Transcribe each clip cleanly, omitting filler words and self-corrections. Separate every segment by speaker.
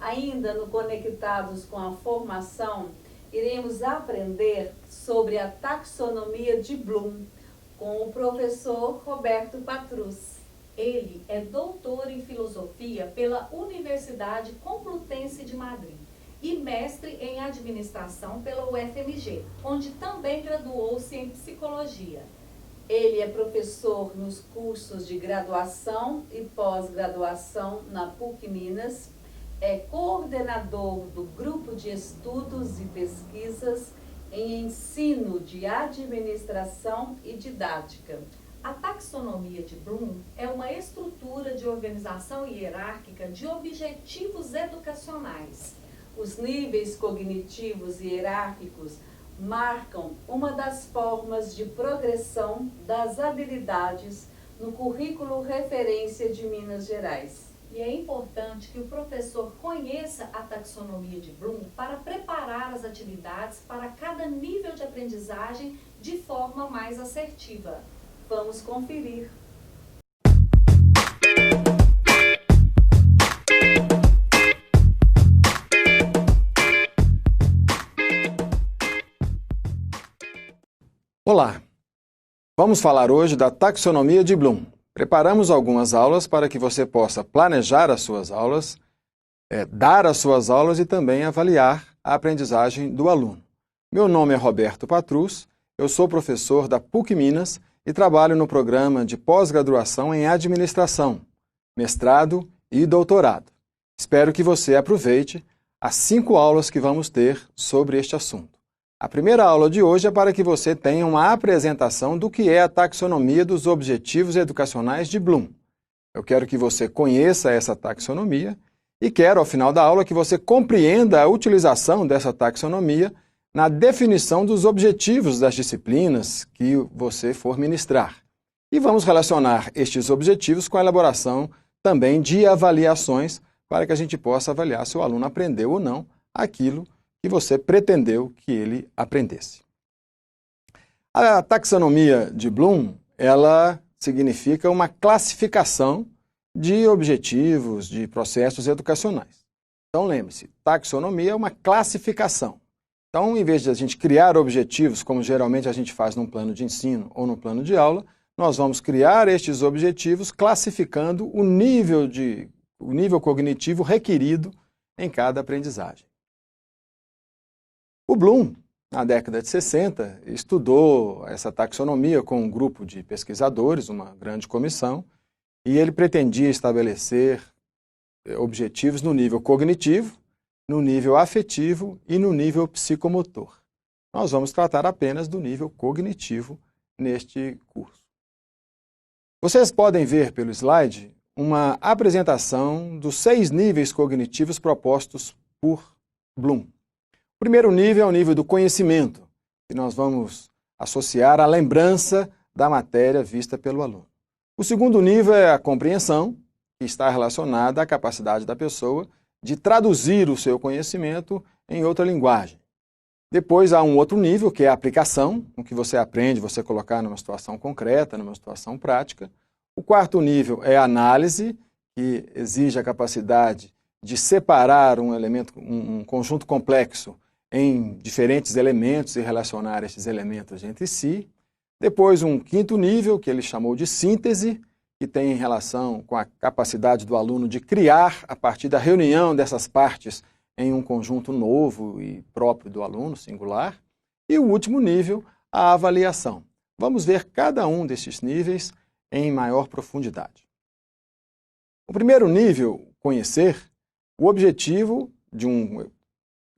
Speaker 1: Ainda no Conectados com a Formação, iremos aprender sobre a taxonomia de Bloom com o professor Roberto Patrus.
Speaker 2: Ele é doutor em filosofia pela Universidade Complutense de Madrid e mestre em administração pela UFMG, onde também graduou-se em psicologia.
Speaker 1: Ele é professor nos cursos de graduação e pós-graduação na PUC Minas, é coordenador do Grupo de Estudos e Pesquisas em Ensino de Administração e Didática.
Speaker 2: A taxonomia de Bloom é uma estrutura de organização hierárquica de objetivos educacionais.
Speaker 1: Os níveis cognitivos e hierárquicos marcam uma das formas de progressão das habilidades no currículo referência de Minas Gerais.
Speaker 2: E é importante que o professor conheça a taxonomia de Bloom para preparar as atividades para cada nível de aprendizagem de forma mais assertiva.
Speaker 1: Vamos conferir.
Speaker 3: Olá! Vamos falar hoje da taxonomia de Bloom. Preparamos algumas aulas para que você possa planejar as suas aulas, dar as suas aulas e também avaliar a aprendizagem do aluno. Meu nome é Roberto Patrus, eu sou professor da PUC Minas e trabalho no programa de pós-graduação em administração, mestrado e doutorado. Espero que você aproveite as 5 aulas que vamos ter sobre este assunto. A primeira aula de hoje é para que você tenha uma apresentação do que é a taxonomia dos objetivos educacionais de Bloom. Eu quero que você conheça essa taxonomia e quero, ao final da aula, que você compreenda a utilização dessa taxonomia na definição dos objetivos das disciplinas que você for ministrar. E vamos relacionar estes objetivos com a elaboração também de avaliações para que a gente possa avaliar se o aluno aprendeu ou não aquilo que você pretendeu que ele aprendesse. A taxonomia de Bloom, ela significa uma classificação de objetivos, de processos educacionais. Então, lembre-se, taxonomia é uma classificação. Então, em vez de a gente criar objetivos, como geralmente a gente faz num plano de ensino ou no plano de aula, nós vamos criar estes objetivos classificando o nível cognitivo requerido em cada aprendizagem. O Bloom, na década de 60, estudou essa taxonomia com um grupo de pesquisadores, uma grande comissão, e ele pretendia estabelecer objetivos no nível cognitivo, no nível afetivo e no nível psicomotor. Nós vamos tratar apenas do nível cognitivo neste curso. Vocês podem ver pelo slide uma apresentação dos 6 níveis cognitivos propostos por Bloom. O primeiro nível é o nível do conhecimento, que nós vamos associar à lembrança da matéria vista pelo aluno. O segundo nível é a compreensão, que está relacionada à capacidade da pessoa de traduzir o seu conhecimento em outra linguagem. Depois há um outro nível, que é a aplicação, o que você aprende, você colocar numa situação concreta, numa situação prática. O quarto nível é a análise, que exige a capacidade de separar um conjunto complexo em diferentes elementos e relacionar esses elementos entre si. Depois, um quinto nível, que ele chamou de síntese, que tem relação com a capacidade do aluno de criar, a partir da reunião dessas partes, em um conjunto novo e próprio do aluno, singular. E o último nível, a avaliação. Vamos ver cada um desses níveis em maior profundidade. O primeiro nível, conhecer, o objetivo de um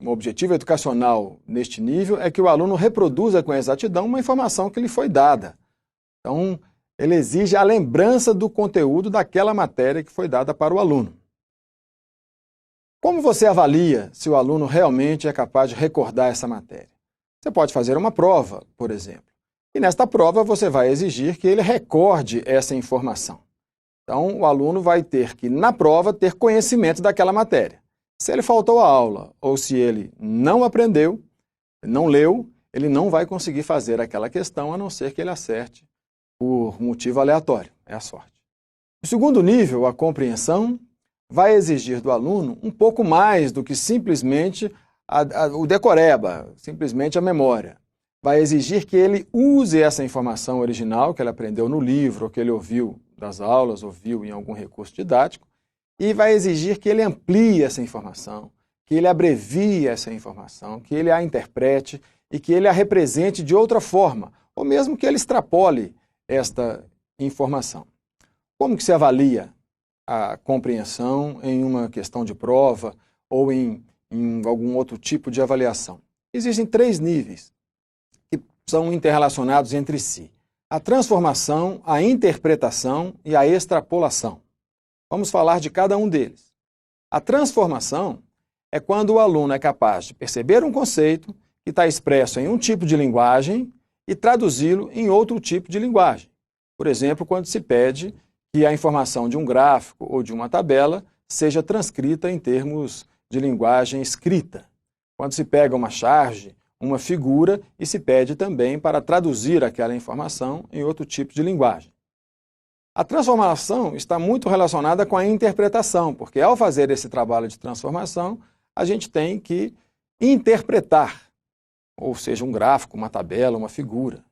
Speaker 3: objetivo educacional neste nível é que o aluno reproduza com exatidão uma informação que lhe foi dada. Então, ele exige a lembrança do conteúdo daquela matéria que foi dada para o aluno. Como você avalia se o aluno realmente é capaz de recordar essa matéria? Você pode fazer uma prova, por exemplo. E nesta prova você vai exigir que ele recorde essa informação. Então, o aluno vai ter que, na prova, ter conhecimento daquela matéria. Se ele faltou à aula ou se ele não aprendeu, não leu, ele não vai conseguir fazer aquela questão, a não ser que ele acerte por motivo aleatório, é a sorte. O segundo nível, a compreensão, vai exigir do aluno um pouco mais do que simplesmente o decoreba, simplesmente a memória. Vai exigir que ele use essa informação original que ele aprendeu no livro, ou que ele ouviu das aulas, ouviu em algum recurso didático, e vai exigir que ele amplie essa informação, que ele abrevie essa informação, que ele a interprete e que ele a represente de outra forma, ou mesmo que ele extrapole esta informação. Como que se avalia a compreensão em uma questão de prova ou em algum outro tipo de avaliação? Existem 3 níveis que são interrelacionados entre si: a transformação, a interpretação e a extrapolação. Vamos falar de cada um deles. A transformação é quando o aluno é capaz de perceber um conceito que está expresso em um tipo de linguagem e traduzi-lo em outro tipo de linguagem. Por exemplo, quando se pede que a informação de um gráfico ou de uma tabela seja transcrita em termos de linguagem escrita. Quando se pega uma charge, uma figura, e se pede também para traduzir aquela informação em outro tipo de linguagem. A transformação está muito relacionada com a interpretação, porque ao fazer esse trabalho de transformação, a gente tem que interpretar, ou seja, um gráfico, uma tabela, uma figura.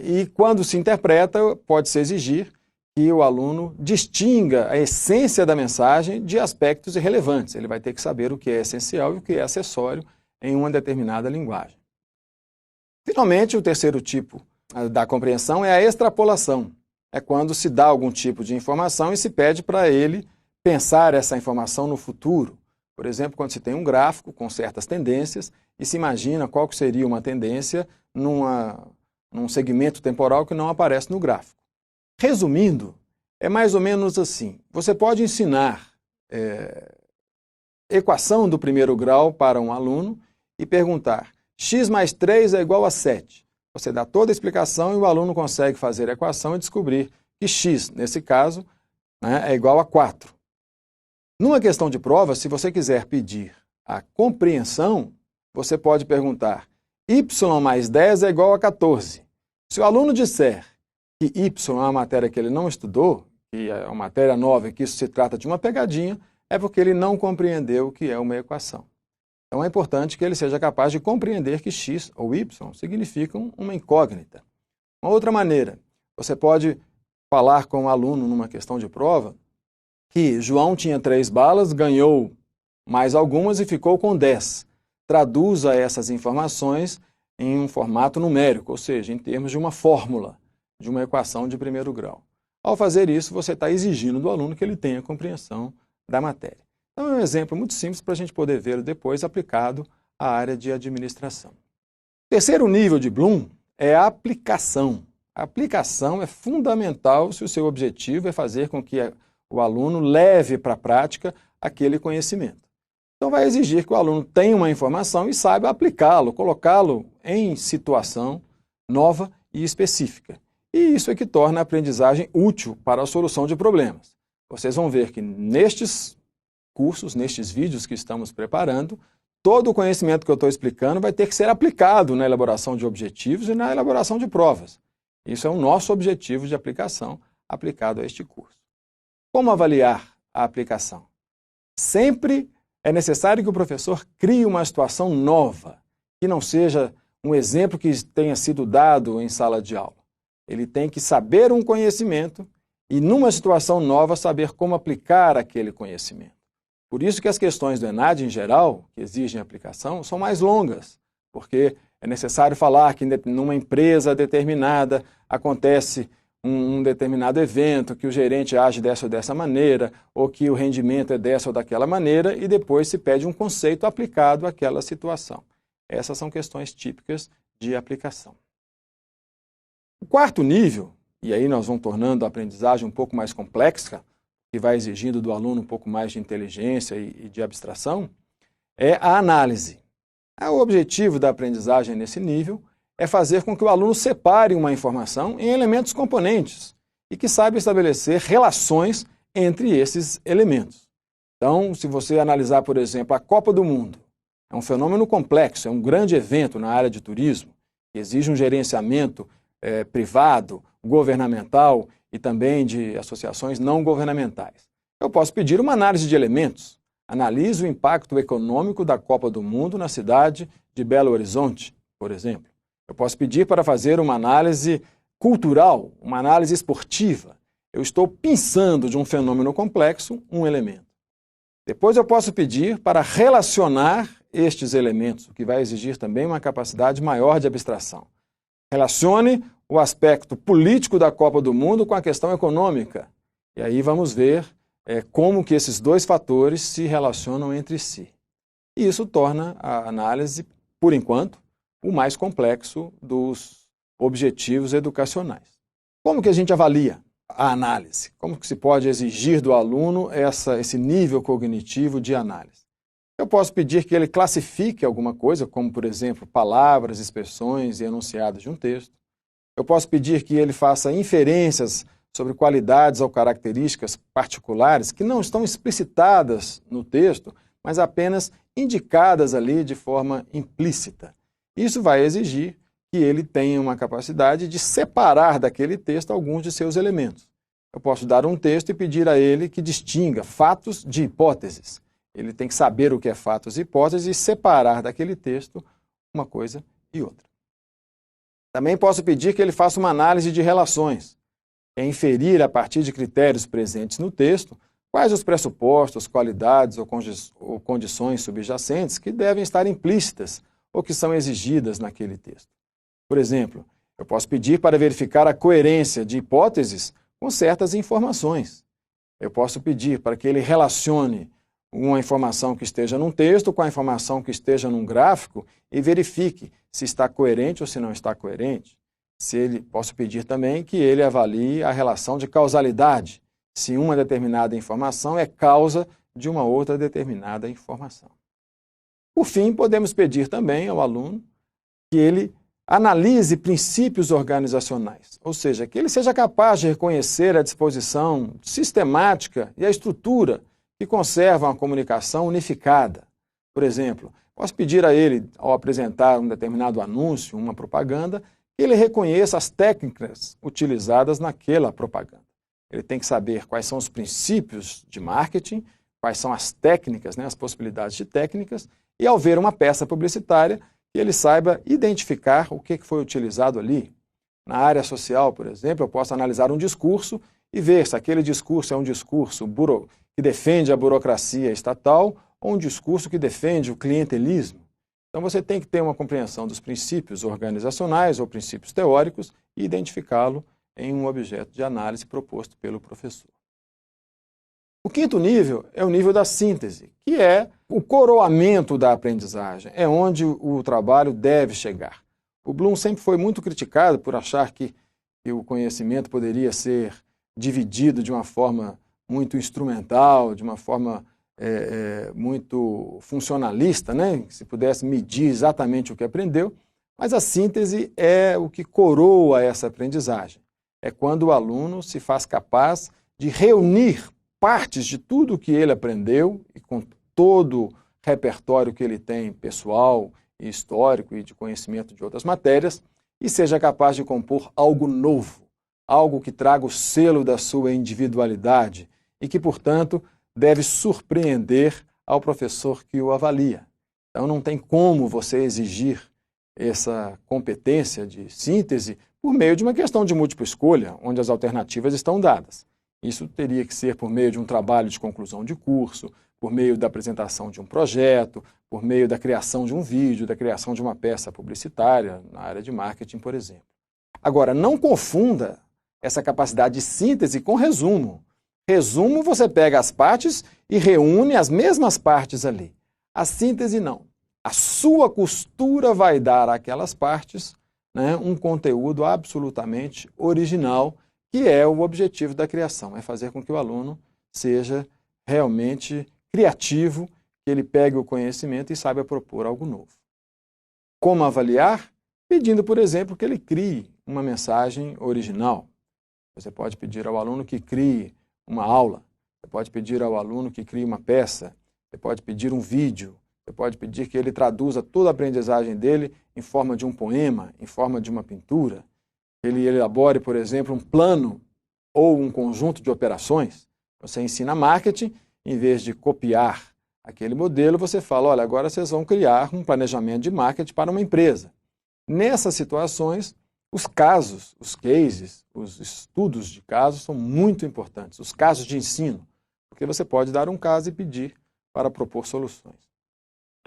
Speaker 3: E quando se interpreta, pode-se exigir que o aluno distinga a essência da mensagem de aspectos irrelevantes. Ele vai ter que saber o que é essencial e o que é acessório em uma determinada linguagem. Finalmente, o terceiro tipo da compreensão é a extrapolação. É quando se dá algum tipo de informação e se pede para ele pensar essa informação no futuro. Por exemplo, quando se tem um gráfico com certas tendências e se imagina qual que seria uma tendência num segmento temporal que não aparece no gráfico. Resumindo, é mais ou menos assim. Você pode ensinar equação do primeiro grau para um aluno e perguntar: x mais 3 é igual a 7. Você dá toda a explicação e o aluno consegue fazer a equação e descobrir que x, nesse caso, é igual a 4. Numa questão de prova, se você quiser pedir a compreensão, você pode perguntar: y mais 10 é igual a 14. Se o aluno disser que y é uma matéria que ele não estudou, que é uma matéria nova e que isso se trata de uma pegadinha, é porque ele não compreendeu o que é uma equação. Então é importante que ele seja capaz de compreender que x ou y significam uma incógnita. Uma outra maneira, você pode falar com o aluno numa questão de prova que João tinha 3 balas, ganhou mais algumas e ficou com 10. Traduza essas informações em um formato numérico, ou seja, em termos de uma fórmula, de uma equação de primeiro grau. Ao fazer isso, você está exigindo do aluno que ele tenha compreensão da matéria. Então, é um exemplo muito simples para a gente poder ver depois aplicado à área de administração. O terceiro nível de Bloom é a aplicação. A aplicação é fundamental se o seu objetivo é fazer com que o aluno leve para a prática aquele conhecimento. Então, vai exigir que o aluno tenha uma informação e saiba aplicá-lo, colocá-lo em situação nova e específica. E isso é que torna a aprendizagem útil para a solução de problemas. Vocês vão ver que nestes cursos, nestes vídeos que estamos preparando, todo o conhecimento que eu estou explicando vai ter que ser aplicado na elaboração de objetivos e na elaboração de provas. Isso é o nosso objetivo de aplicação aplicado a este curso. Como avaliar a aplicação? Sempre é necessário que o professor crie uma situação nova, que não seja um exemplo que tenha sido dado em sala de aula. Ele tem que saber um conhecimento e, numa situação nova, saber como aplicar aquele conhecimento. Por isso que as questões do ENAD, em geral, que exigem aplicação, são mais longas, porque é necessário falar que numa empresa determinada acontece um determinado evento, que o gerente age dessa ou dessa maneira, ou que o rendimento é dessa ou daquela maneira, e depois se pede um conceito aplicado àquela situação. Essas são questões típicas de aplicação. O quarto nível, e aí nós vamos tornando a aprendizagem um pouco mais complexa, que vai exigindo do aluno um pouco mais de inteligência e de abstração, é a análise. O objetivo da aprendizagem nesse nível é fazer com que o aluno separe uma informação em elementos componentes e que saiba estabelecer relações entre esses elementos. Então, se você analisar, por exemplo, a Copa do Mundo, é um fenômeno complexo, é um grande evento na área de turismo, que exige um gerenciamento privado, governamental e também de associações não governamentais. Eu posso pedir uma análise de elementos. Analise o impacto econômico da Copa do Mundo na cidade de Belo Horizonte, por exemplo. Eu posso pedir para fazer uma análise cultural, uma análise esportiva. Eu estou pensando de um fenômeno complexo um elemento. Depois eu posso pedir para relacionar estes elementos, o que vai exigir também uma capacidade maior de abstração. Relacione o aspecto político da Copa do Mundo com a questão econômica. E aí vamos ver como que esses dois fatores se relacionam entre si. E isso torna a análise, por enquanto, o mais complexo dos objetivos educacionais. Como que a gente avalia a análise? Como que se pode exigir do aluno esse nível cognitivo de análise? Eu posso pedir que ele classifique alguma coisa, como, por exemplo, palavras, expressões e enunciados de um texto. Eu posso pedir que ele faça inferências sobre qualidades ou características particulares que não estão explicitadas no texto, mas apenas indicadas ali de forma implícita. Isso vai exigir que ele tenha uma capacidade de separar daquele texto alguns de seus elementos. Eu posso dar um texto e pedir a ele que distinga fatos de hipóteses. Ele tem que saber o que é fatos e hipóteses e separar daquele texto uma coisa e outra. Também posso pedir que ele faça uma análise de relações, inferir a partir de critérios presentes no texto quais os pressupostos, qualidades ou condições subjacentes que devem estar implícitas ou que são exigidas naquele texto. Por exemplo, eu posso pedir para verificar a coerência de hipóteses com certas informações. Eu posso pedir para que ele relacione uma informação que esteja num texto com a informação que esteja num gráfico e verifique se está coerente ou se não está coerente. Posso pedir também que ele avalie a relação de causalidade, se uma determinada informação é causa de uma outra determinada informação. Por fim, podemos pedir também ao aluno que ele analise princípios organizacionais, ou seja, que ele seja capaz de reconhecer a disposição sistemática e a estrutura que conservam a comunicação unificada. Por exemplo, posso pedir a ele, ao apresentar um determinado anúncio, uma propaganda, que ele reconheça as técnicas utilizadas naquela propaganda. Ele tem que saber quais são os princípios de marketing, quais são as técnicas, as possibilidades de técnicas, e ao ver uma peça publicitária, que ele saiba identificar o que foi utilizado ali. Na área social, por exemplo, eu posso analisar um discurso e ver se aquele discurso é um discurso que defende a burocracia estatal ou um discurso que defende o clientelismo. Então você tem que ter uma compreensão dos princípios organizacionais ou princípios teóricos e identificá-lo em um objeto de análise proposto pelo professor. O quinto nível é o nível da síntese, que é o coroamento da aprendizagem, é onde o trabalho deve chegar. O Bloom sempre foi muito criticado por achar que o conhecimento poderia ser dividido de uma forma muito instrumental, de uma forma muito funcionalista, que se pudesse medir exatamente o que aprendeu, mas a síntese é o que coroa essa aprendizagem. É quando o aluno se faz capaz de reunir partes de tudo o que ele aprendeu e com todo o repertório que ele tem pessoal e histórico e de conhecimento de outras matérias e seja capaz de compor algo novo, algo que traga o selo da sua individualidade e que, portanto, deve surpreender ao professor que o avalia. Então não tem como você exigir essa competência de síntese por meio de uma questão de múltipla escolha, onde as alternativas estão dadas. Isso teria que ser por meio de um trabalho de conclusão de curso, por meio da apresentação de um projeto, por meio da criação de um vídeo, da criação de uma peça publicitária, na área de marketing, por exemplo. Agora, não confunda essa capacidade de síntese com resumo. Resumo, você pega as partes e reúne as mesmas partes ali. A síntese, não. A sua costura vai dar àquelas partes um conteúdo absolutamente original, que é o objetivo da criação, é fazer com que o aluno seja realmente criativo, que ele pegue o conhecimento e saiba propor algo novo. Como avaliar? Pedindo, por exemplo, que ele crie uma mensagem original. Você pode pedir ao aluno que crie uma aula, você pode pedir ao aluno que crie uma peça, você pode pedir um vídeo, você pode pedir que ele traduza toda a aprendizagem dele em forma de um poema, em forma de uma pintura, que ele elabore, por exemplo, um plano ou um conjunto de operações. Você ensina marketing, em vez de copiar aquele modelo, você fala, olha, agora vocês vão criar um planejamento de marketing para uma empresa. Nessas situações, os casos, os cases, os estudos de casos são muito importantes, os casos de ensino, porque você pode dar um caso e pedir para propor soluções.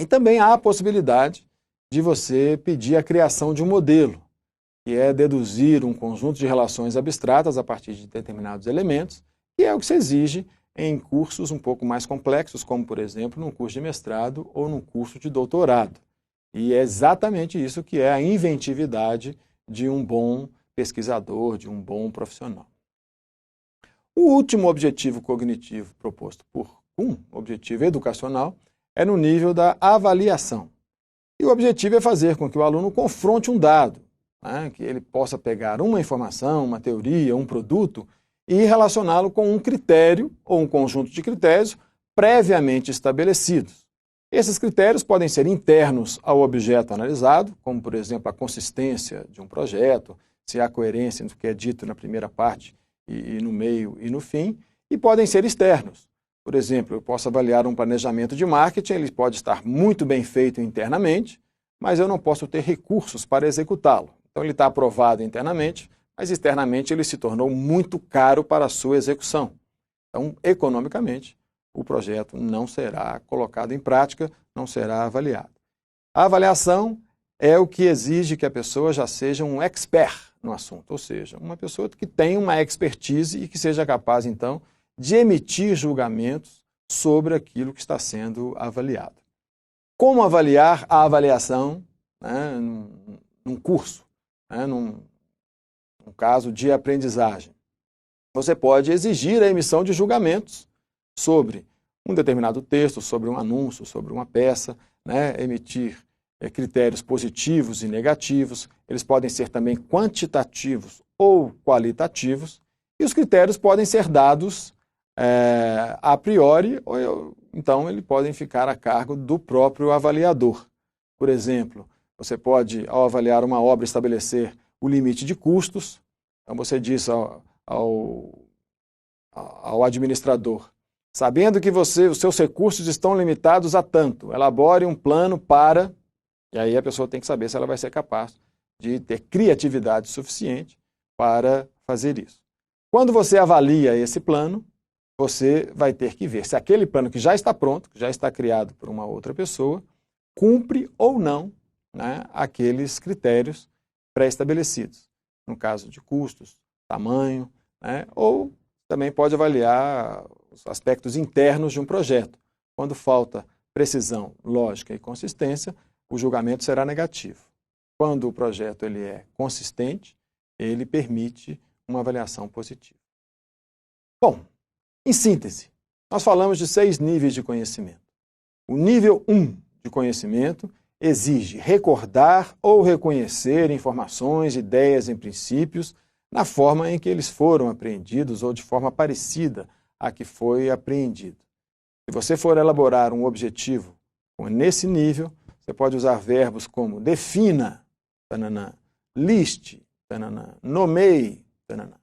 Speaker 3: E também há a possibilidade de você pedir a criação de um modelo, que é deduzir um conjunto de relações abstratas a partir de determinados elementos, que é o que se exige em cursos um pouco mais complexos, como, por exemplo, num curso de mestrado ou num curso de doutorado. E é exatamente isso que é a inventividade de um bom pesquisador, de um bom profissional. O último objetivo cognitivo proposto por um objetivo educacional é no nível da avaliação. E o objetivo é fazer com que o aluno confronte um dado, né, que ele possa pegar uma informação, uma teoria, um produto e relacioná-lo com um critério ou um conjunto de critérios previamente estabelecidos. Esses critérios podem ser internos ao objeto analisado, como, por exemplo, a consistência de um projeto, se há coerência entre o que é dito na primeira parte e no meio e no fim, e podem ser externos. Por exemplo, eu posso avaliar um planejamento de marketing, ele pode estar muito bem feito internamente, mas eu não posso ter recursos para executá-lo. Então ele está aprovado internamente, mas externamente ele se tornou muito caro para a sua execução. Então, economicamente, o projeto não será colocado em prática, não será avaliado. A avaliação é o que exige que a pessoa já seja um expert no assunto, ou seja, uma pessoa que tenha uma expertise e que seja capaz, então, de emitir julgamentos sobre aquilo que está sendo avaliado. Como avaliar a avaliação, né, num curso, né, num caso de aprendizagem? Você pode exigir a emissão de julgamentos sobre um determinado texto, sobre um anúncio, sobre uma peça, né, emitir critérios positivos e negativos. Eles podem ser também quantitativos ou qualitativos, e os critérios podem ser dados a priori, ou então eles podem ficar a cargo do próprio avaliador. Por exemplo, você pode, ao avaliar uma obra, estabelecer o limite de custos. Então você diz ao administrador, sabendo que os seus recursos estão limitados a tanto, elabore um plano para... E aí a pessoa tem que saber se ela vai ser capaz de ter criatividade suficiente para fazer isso. Quando você avalia esse plano, você vai ter que ver se aquele plano que já está pronto, que já está criado por uma outra pessoa, cumpre ou não, né, aqueles critérios pré-estabelecidos. No caso de custos, tamanho, né, ou também pode avaliar os aspectos internos de um projeto. Quando falta precisão, lógica e consistência, o julgamento será negativo. Quando o projeto ele é consistente, ele permite uma avaliação positiva. Bom, em síntese, nós falamos de 6 níveis de conhecimento. O nível 1 de conhecimento exige recordar ou reconhecer informações, ideias e princípios na forma em que eles foram apreendidos ou de forma parecida à que foi apreendido. Se você for elaborar um objetivo nesse nível, você pode usar verbos como defina, tanana, liste, tanana, nomeie, tanana.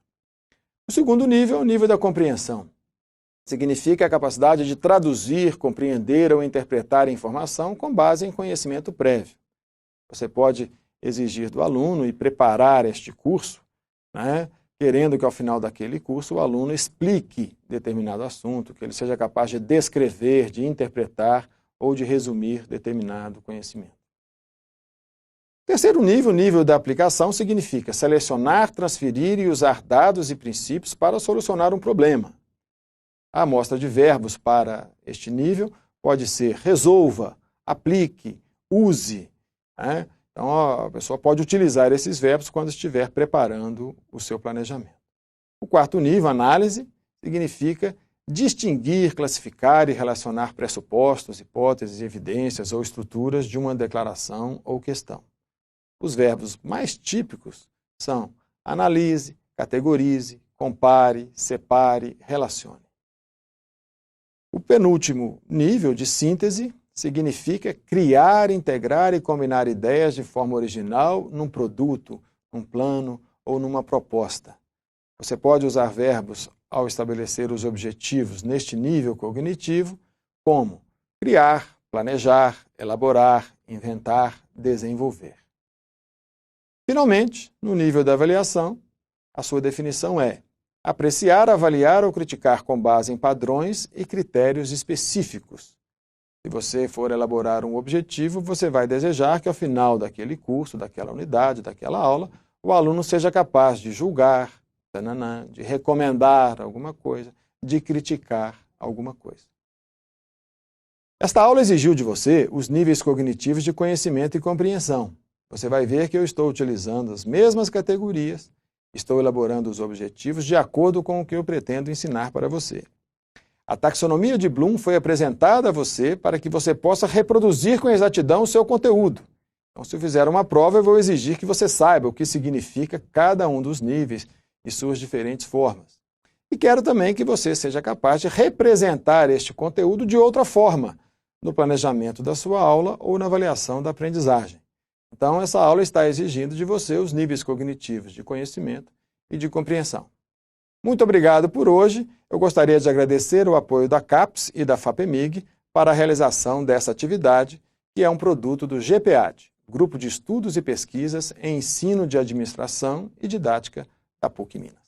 Speaker 3: O segundo nível é o nível da compreensão. Significa a capacidade de traduzir, compreender ou interpretar a informação com base em conhecimento prévio. Você pode exigir do aluno e preparar este curso, né, querendo que ao final daquele curso o aluno explique determinado assunto, que ele seja capaz de descrever, de interpretar ou de resumir determinado conhecimento. Terceiro nível, nível da aplicação, significa selecionar, transferir e usar dados e princípios para solucionar um problema. A amostra de verbos para este nível pode ser resolva, aplique, use, né? Então a pessoa pode utilizar esses verbos quando estiver preparando o seu planejamento. O quarto nível, análise, significa distinguir, classificar e relacionar pressupostos, hipóteses, evidências ou estruturas de uma declaração ou questão. Os verbos mais típicos são analise, categorize, compare, separe, relacione. O penúltimo nível de síntese significa criar, integrar e combinar ideias de forma original num produto, num plano ou numa proposta. Você pode usar verbos ao estabelecer os objetivos neste nível cognitivo, como criar, planejar, elaborar, inventar, desenvolver. Finalmente, no nível da avaliação, a sua definição é apreciar, avaliar ou criticar com base em padrões e critérios específicos. Se você for elaborar um objetivo, você vai desejar que ao final daquele curso, daquela unidade, daquela aula, o aluno seja capaz de julgar, de recomendar alguma coisa, de criticar alguma coisa. Esta aula exigiu de você os níveis cognitivos de conhecimento e compreensão. Você vai ver que eu estou utilizando as mesmas categorias, estou elaborando os objetivos de acordo com o que eu pretendo ensinar para você. A taxonomia de Bloom foi apresentada a você para que você possa reproduzir com exatidão o seu conteúdo. Então, se eu fizer uma prova, eu vou exigir que você saiba o que significa cada um dos níveis e suas diferentes formas. E quero também que você seja capaz de representar este conteúdo de outra forma, no planejamento da sua aula ou na avaliação da aprendizagem. Então, essa aula está exigindo de você os níveis cognitivos de conhecimento e de compreensão. Muito obrigado por hoje. Eu gostaria de agradecer o apoio da CAPES e da FAPEMIG para a realização dessa atividade, que é um produto do GPAD, Grupo de Estudos e Pesquisas em Ensino de Administração e Didática da PUC Minas.